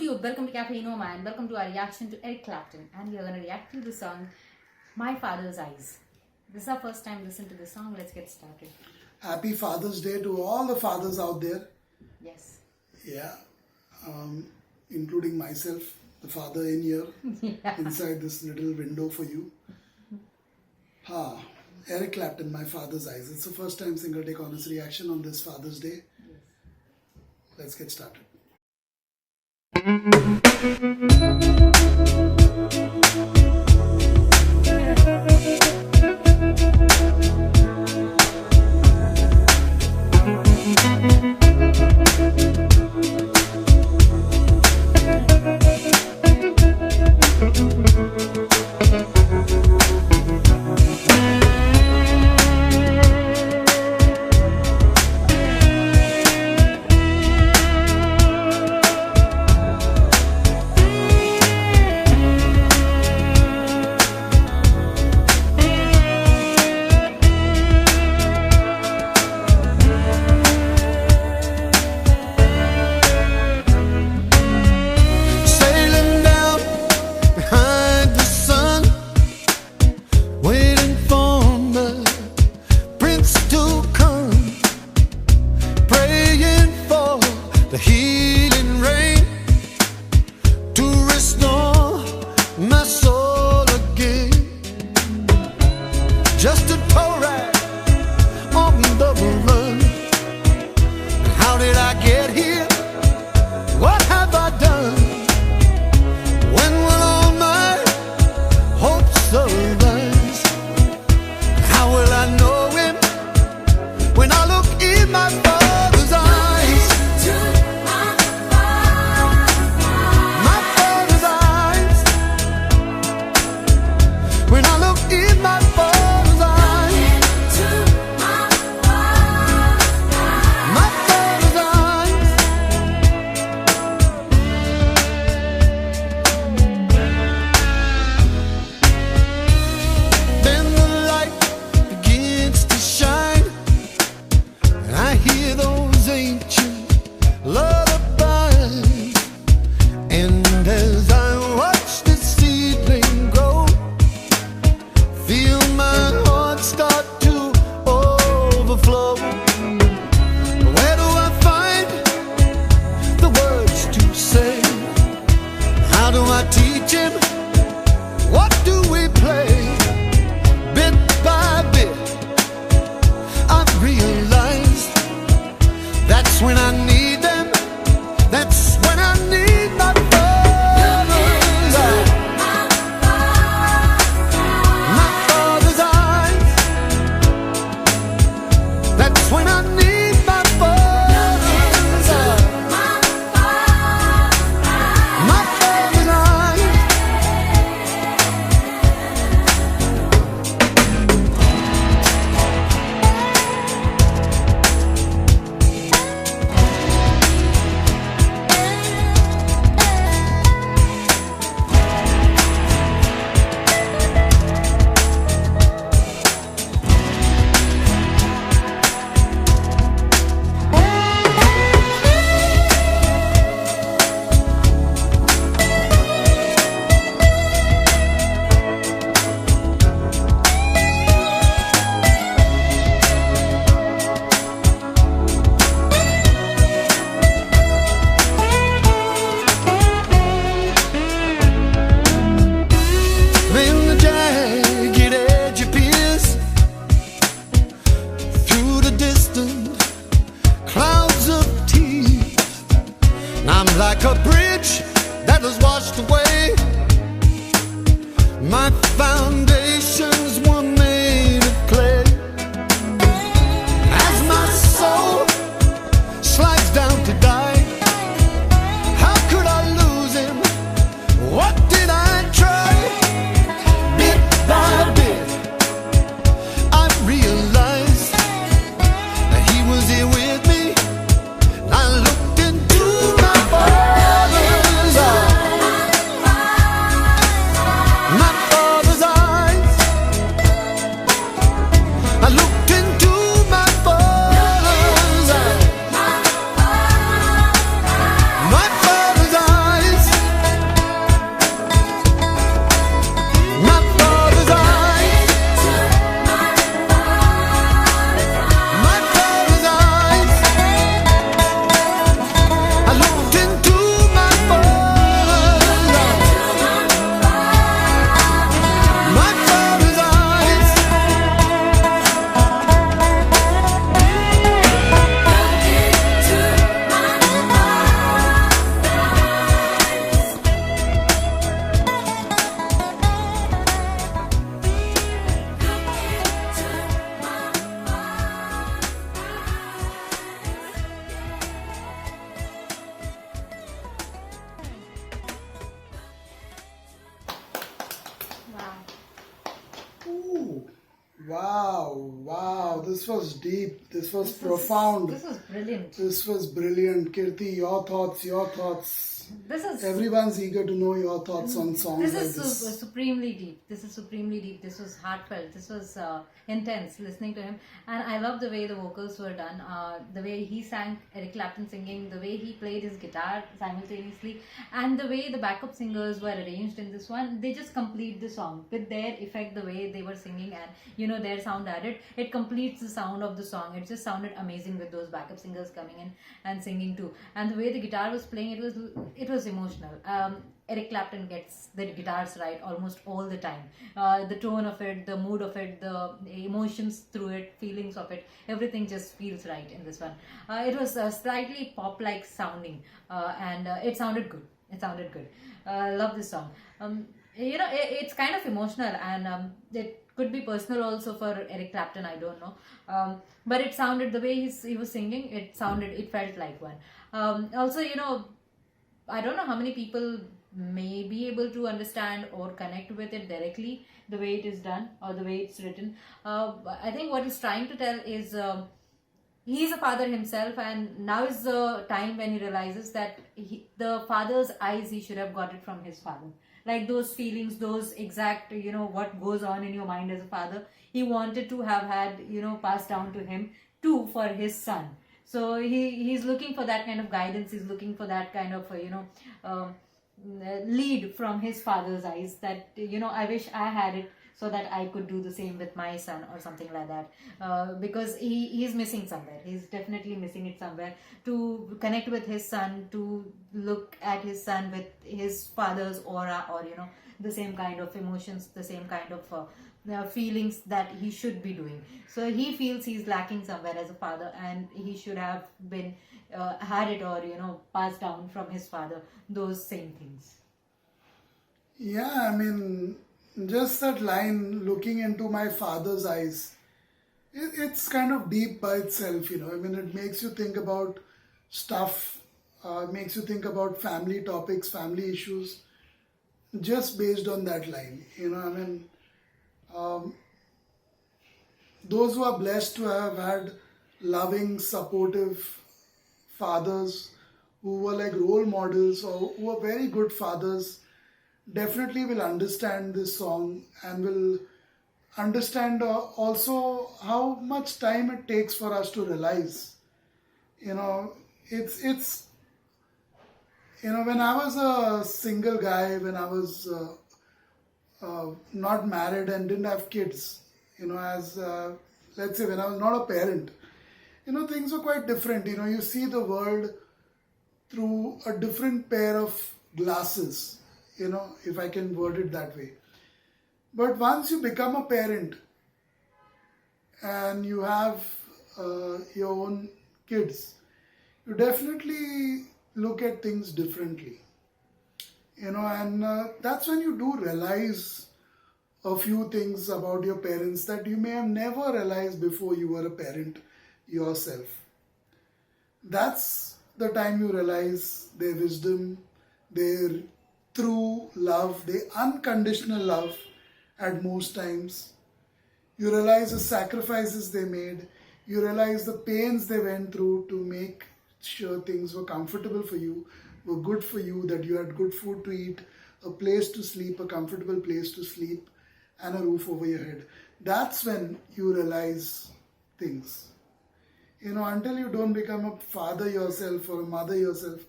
YouTube, welcome to Cafe Enoma and welcome to our reaction to Eric Clapton, and we are going to react to the song My Father's Eyes. This is our first time listening to this song. Let's get started. Happy Father's Day to all the fathers out there. Yes. Yeah, including myself, the father in here, inside this little window for you. Eric Clapton, My Father's Eyes. It's the first time single take honest reaction on this Father's Day. Yes. Let's get started. The healing rain to restore my soul again. Just a tow rag on the run. How did I get here? What have I done? When will all my hopes arise? How will I know him when I look in my Father's eyes? When I look in my Father's eyes, my Father's eyes, then the light begins to shine, and I hear those ancient lullabies, and as I watch the seedling grow, feel my heart start to overflow. Where do I find the words to say? How do I teach him? What do we play? Bit by bit, I've realized that's when I need them. That's when I need my Father's eyes. My Father's eyes. That's when I need my Father's eyes. My Father's eyes. Then the jagged edge appears through the distant clouds of tears. And I'm like a bridge that was washed away. My foundations were made of clay. As my soul slides down to die, how could I lose him? What did I try? Bit by bit, I realized that he was here with me. I looked into my Father's eyes, my Father's eyes. I looked into my Father's eyes, my Father's eyes. Wow. Ooh. Wow. This was deep. This was profound. This was brilliant. This was brilliant. Kirti, your thoughts. This is Everyone's eager to know your thoughts on songs this like is this. supremely deep. This is supremely deep. This was heartfelt. This was intense listening to him, and I love the way the vocals were done. The way he sang, Eric Clapton singing, the way he played his guitar simultaneously, and the way the backup singers were arranged in this one. They just complete the song with their effect, the way they were singing, and their sound added. It completes the sound of the song. It just sounded amazing with those backup singers coming in and singing too. And the way the guitar was playing, it was emotional. Eric Clapton gets the guitars right almost all the time. The tone of it, the mood of it, the emotions through it, feelings of it, everything just feels right in this one. It was slightly pop-like sounding, and it sounded good. Love this song. It's kind of emotional, and it could be personal also for Eric Clapton. I don't know, but it sounded, the way he was singing, it felt like one. Also, I don't know how many people may be able to understand or connect with it directly, the way it is done or the way it's written. I think what he's trying to tell is he's a father himself, and now is the time when he realizes that the father's eyes, he should have got it from his father. Like those feelings, those exact, what goes on in your mind as a father, he wanted to have had, passed down to him too for his son. So he's looking for that kind of guidance. He's looking for that kind of, lead from his father's eyes, that, I wish I had it so that I could do the same with my son or something like that. Because he's missing somewhere. He's definitely missing it somewhere. To connect with his son, to look at his son with his father's aura, or, the same kind of emotions, the same kind of feelings that he should be doing. So he feels he's lacking somewhere as a father, and he should have been had it, or passed down from his father, those same things. Yeah, I mean, just that line, looking into my father's eyes, it's kind of deep by itself, I mean, it makes you think about stuff, makes you think about family topics, family issues, just based on that line. I mean, those who are blessed to have had loving, supportive fathers who were like role models, or who are very good fathers, definitely will understand this song, and will understand also how much time it takes for us to realize. It's when I was a single guy, when I was not married and didn't have kids, as let's say when I was not a parent, things were quite different. You see the world through a different pair of glasses, if I can word it that way. But once you become a parent and you have your own kids, you definitely look at things differently. And that's when you do realize a few things about your parents that you may have never realized before you were a parent yourself. That's the time you realize their wisdom, their true love, their unconditional love at most times. You realize the sacrifices they made. You realize the pains they went through to make sure things were comfortable for you, were good for you, that you had good food to eat, a place to sleep, a comfortable place to sleep, and a roof over your head. That's when you realize things. Until you don't become a father yourself or a mother yourself,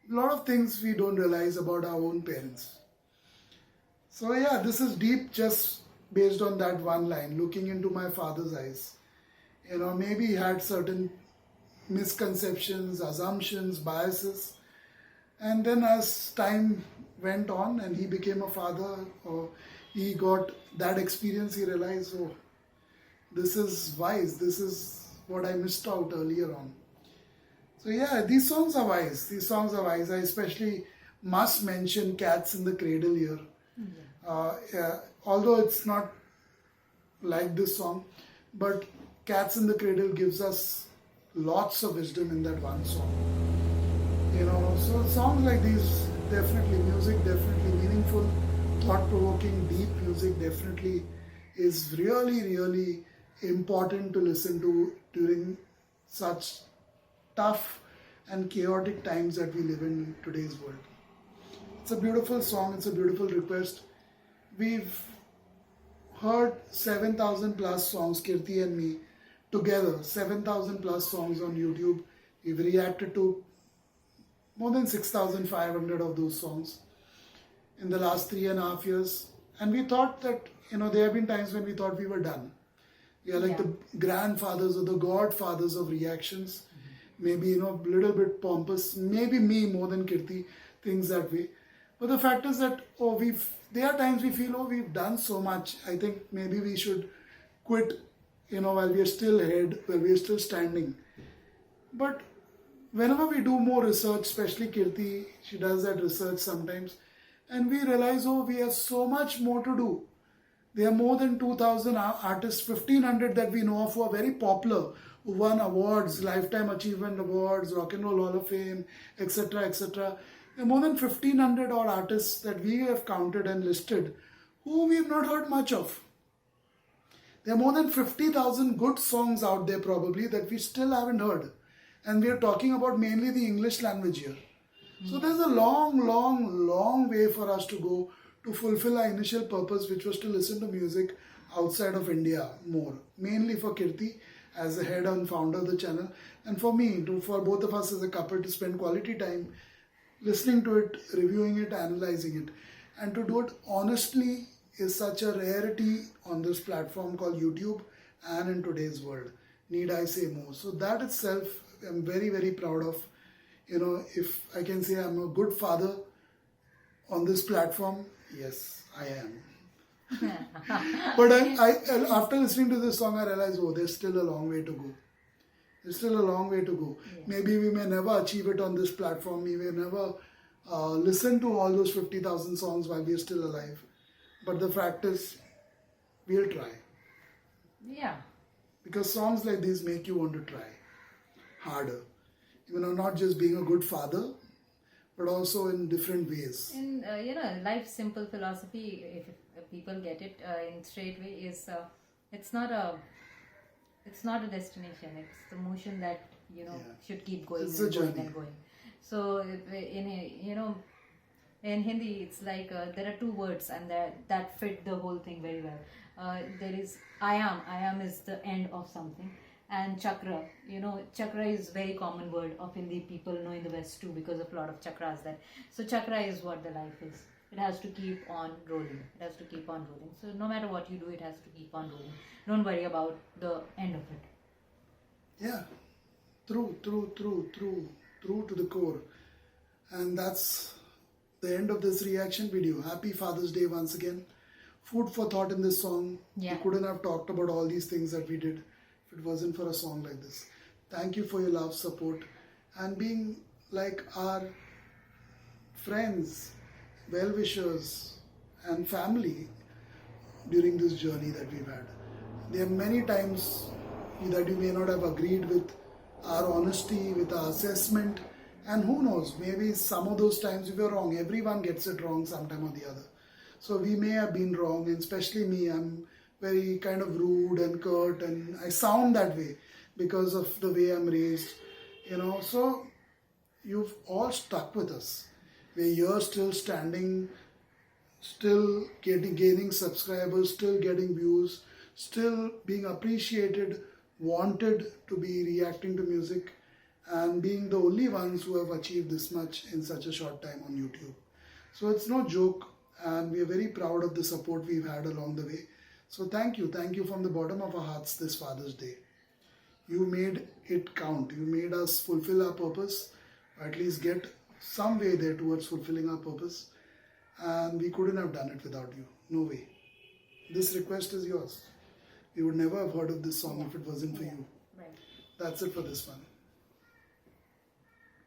a lot of things we don't realize about our own parents. So yeah, this is deep just based on that one line, looking into my father's eyes. Maybe he had certain misconceptions, assumptions, biases. And then as time went on and he became a father, or he got that experience, he realized, oh, this is wise, this is what I missed out earlier on. So yeah, these songs are wise. I especially must mention Cats in the Cradle here. Although it's not like this song, but Cats in the Cradle gives us lots of wisdom in that one song. So songs like these, definitely music, definitely meaningful. thought-provoking, deep music definitely is really, really important to listen to during such tough and chaotic times that we live in today's world. It's a beautiful song, it's a beautiful request. We've heard 7,000 plus songs, Kirti and me, together, 7,000 plus songs on YouTube. We've reacted to more than 6,500 of those songs in the last 3.5 years. And we thought that, there have been times when we thought we were done. We are like the grandfathers or the godfathers of reactions. Maybe, a little bit pompous. Maybe me more than Kirti thinks that way. But the fact is that, there are times we feel, we've done so much. I think maybe we should quit, while we are still ahead, while we are still standing. But whenever we do more research, especially Kirti, she does that research sometimes, and we realize, we have so much more to do. There are more than 2,000 artists, 1,500 that we know of who are very popular, who won awards, Lifetime Achievement Awards, Rock and Roll Hall of Fame, etc., etc. There are more than 1,500 odd artists that we have counted and listed who we have not heard much of. There are more than 50,000 good songs out there probably that we still haven't heard. And we are talking about mainly the English language here. So there's a long, long, long way for us to go to fulfill our initial purpose, which was to listen to music outside of India more. Mainly for Kirti as the head and founder of the channel, and for me, for both of us as a couple to spend quality time listening to it, reviewing it, analyzing it. And to do it honestly is such a rarity on this platform called YouTube and in today's world. Need I say more? So that itself, I'm very, very proud of. If I can say I'm a good father on this platform, yes, I am. But I after listening to this song, I realized, there's still a long way to go. There's still a long way to go. Yes. Maybe we may never achieve it on this platform. We may never listen to all those 50,000 songs while we are still alive. But the fact is, we'll try. Yeah. Because songs like these make you want to try harder. Not just being a good father, but also in different ways. In life's simple philosophy, if people get it in straight way, is it's not a destination. It's the motion that should keep going and going and going. So in Hindi, it's like there are two words and that fit the whole thing very well. There is I am. I am is the end of something. And chakra, chakra is very common word of Hindi people know in the West too because of a lot of chakras there. So chakra is what the life is. It has to keep on rolling. It has to keep on rolling. So no matter what you do, it has to keep on rolling. Don't worry about the end of it. Yeah, true to the core. And that's the end of this reaction video. Happy Father's Day once again. Food for thought in this song. Yeah. We couldn't have talked about all these things that we did if it wasn't for a song like this. Thank you for your love, support, and being like our friends, well-wishers, and family during this journey that we've had. There are many times that you may not have agreed with our honesty, with our assessment, and who knows, maybe some of those times we were wrong. Everyone gets it wrong sometime or the other. So we may have been wrong, and especially me, I'm very kind of rude and curt, and I sound that way because of the way I'm raised, So you've all stuck with us. We're here still standing, still gaining subscribers, still getting views, still being appreciated, wanted to be reacting to music, and being the only ones who have achieved this much in such a short time on YouTube. So it's no joke, and we are very proud of the support we've had along the way. So thank you from the bottom of our hearts this Father's Day. You made it count. You made us fulfill our purpose, or at least get some way there towards fulfilling our purpose. And we couldn't have done it without you. No way. This request is yours. We would never have heard of this song if it wasn't for you. Right. That's it for this one.